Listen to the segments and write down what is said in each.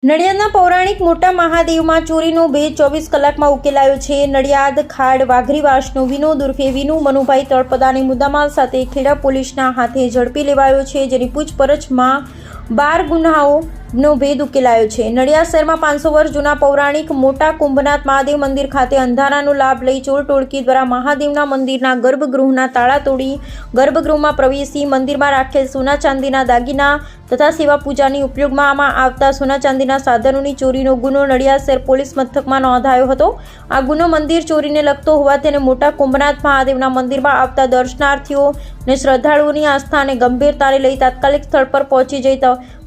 નડિયાદના પૌરાણિક મોટા મહાદેવમાં ચોરીનો ભેદ 24 કલાકમાં ઉકેલાયો છે. નડિયાદ ખાડ વાઘરીવાસનો વિનોદ ઉર્ફે વિનુ મનુભાઈ તળપદાને મુદ્દામાલ સાથે ખેડા પોલીસના હાથે ઝડપી લેવાયો છે, જેની પૂછપરછમાં 12 ગુનાઓનો ભેદ ઉકેલાયો છે. નડિયાદ શહેરમાં 500 વર્ષ જૂના પૌરાણિક મોટા કુંભનાથ મહાદેવ મંદિર ખાતે અંધારાનો લાભ લઈ ચોર ટોળકી દ્વારા મહાદેવના મંદિરના ગર્ભગૃહના તાળા તોડી ગર્ભગૃહમાં પ્રવેશી મંદિરમાં રાખેલ સોના ચાંદીના દાગીના તથા સેવા પૂજાની ઉપયોગમાં આવતા સોના ચાંદીના સાધનોની ચોરીનો ગુનો નડિયાદ શહેર પોલીસ મથકમાં નોંધાયો હતો. આ ગુનો મંદિર ચોરીને લગતો હોવાથી અને મોટા કુંભનાથ મહાદેવના મંદિરમાં આવતા દર્શનાર્થીઓ અને શ્રદ્ધાળુઓની આસ્થાને ગંભીરતાને લઈ તાત્કાલિક સ્થળ પર પહોંચી જઈ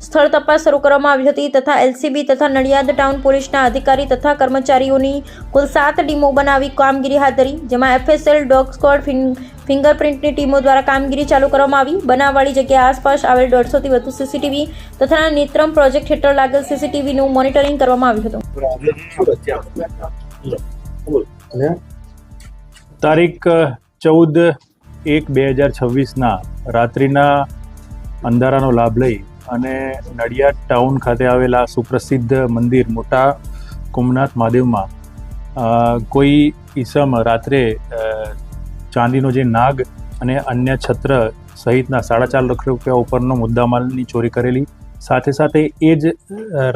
સ્થળ તપાસ શરૂ કરવામાં આવી હતી તથા એલસીબી તથા નડિયાદ ટાઉન પોલીસના અધિકારી તથા કર્મચારીઓની કુલ 7 ટીમો બનાવી કામગીરી હાથ ધરી, જેમાં એફએસએલ, ડોગ સ્ક્વોડ, ફિંગરપ્રિન્ટની ટીમો દ્વારા કામગીરી ચાલુ કરવામાં આવી. બનાવવાળી જગ્યા આસપાસ આવેલ 150થી વધુ સીસીટીવી તથા નેત્રમ પ્રોજેક્ટ હેઠળ લાગેલ સીસીટીવીનું મોનિટરિંગ કરવામાં આવ્યું હતું. તારીખ 14/1/2026ના રાત્રિના અંધારાનો લાભ લઈ અને નડિયાદ ટાઉન ખાતે આવેલા સુપ્રસિદ્ધ મંદિર મોટા કુંભનાથ મહાદેવમાં કોઈ ઈસમ રાત્રે ચાંદીનો જે નાગ અને અન્ય છત્ર સહિતના 4.5 લાખ રૂપિયા ઉપરનો મુદ્દામાલની ચોરી કરેલી. સાથે સાથે એ જ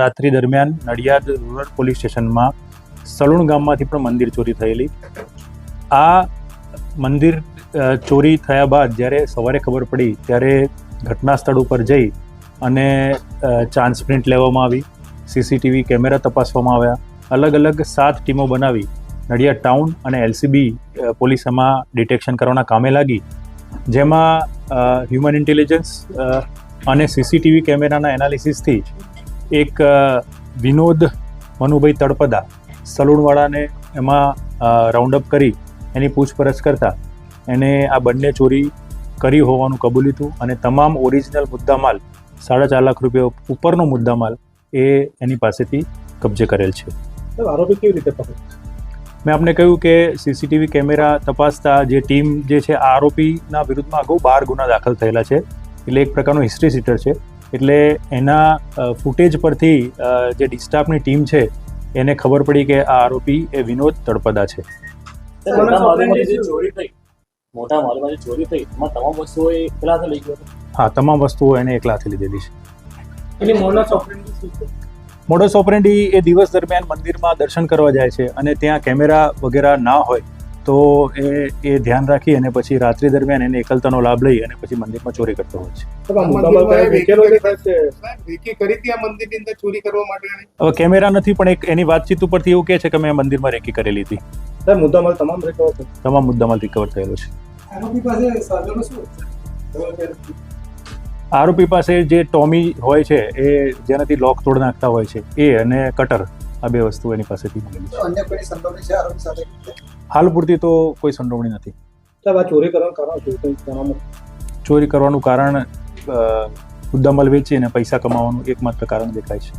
રાત્રિ દરમિયાન નડિયાદ રૂરલ પોલીસ સ્ટેશનમાં સલુણ ગામમાંથી પણ મંદિર ચોરી થયેલી. આ મંદિર ચોરી થયા બાદ જ્યારે સવારે ખબર પડી ત્યારે ઘટના સ્થળ ઉપર જઈ અને ચાન્સ પ્રિન્ટ લેવામાં આવી, સીસીટીવી કેમેરા તપાસવામાં આવ્યા. અલગ અલગ 7 ટીમો બનાવી નડિયાદ ટાઉન અને એલસીબી પોલીસ એમાં ડિટેક્શન કરવાના કામે લાગી, જેમાં હ્યુમન ઇન્ટેલિજન્સ અને સીસીટીવી કેમેરાના એનાલિસિસથી એક વિનોદ મનુભાઈ તળપદા સલૂણવાળાને એમાં રાઉન્ડઅપ કરી એની પૂછપરછ કરતા એને આ બંને ચોરી કરી હોવાનું કબૂલ્યું હતું અને તમામ ઓરિજિનલ મુદ્દામાલ 4.5 લાખ રૂપિયા ઉપરનો મુદ્દામાલ એ એની પાસેથી કબજે કરેલ છે. આરોપી કેવી રીતે પકડ્યો? મેં આપને કહ્યું કે સીસીટીવી કેમેરા તપાસતા જે ટીમ જે છે આ આરોપીના વિરુદ્ધમાં અગાઉ 12 ગુના દાખલ થયેલા છે, એટલે એક પ્રકારનો હિસ્ટ્રી સીટર છે. એટલે એના ફૂટેજ પરથી જે ડિસ્ટાફની ટીમ છે એને ખબર પડી કે આ આરોપી એ વિનોદ તળપદા છે. મોટા માલમાં જે ચોરી થઈ એમાં તમામ વસ્તુઓ એકલા હાથે લઈ ગયો? હા, તમામ વસ્તુઓ એને એકલા હાથે લીધેલી છે. એટલે મોડસ ઓપરેન્ડી શું છે? મોડસ ઓપરેન્ડી એ દિવસ દરમિયાન મંદિરમાં દર્શન કરવા જાય છે અને ત્યાં કેમેરા વગેરે ના હોય તો એ ધ્યાન રાખી અને પછી રાત્રિ દરમિયાન એને એકલતાનો લાભ લઈ અને પછી મંદિરમાં ચોરી કરતો હોય છે. હવે કેમેરા નથી, પણ એક એની વાતચીત ઉપરથી એવું કહે છે કે મેં મંદિરમાં રેકી કરેલી હતી. મુદ્દામાલ તમામ મુદ્દામાલ રિકવર થયેલો છે. આરોપી પાસે જે ટોમી હોય છે એ જેનાથી લોક તોડ નાખતા હોય છે એ અને કટર, આ 2 વસ્તુ એની પાસેથી મળેલી છે. હાલ પૂરતી તો કોઈ સંડોવણી નથી. ચોરી કરવાનું કારણ મુદ્દામાલ વેચી અને પૈસા કમાવાનું એકમાત્ર કારણ દેખાય છે.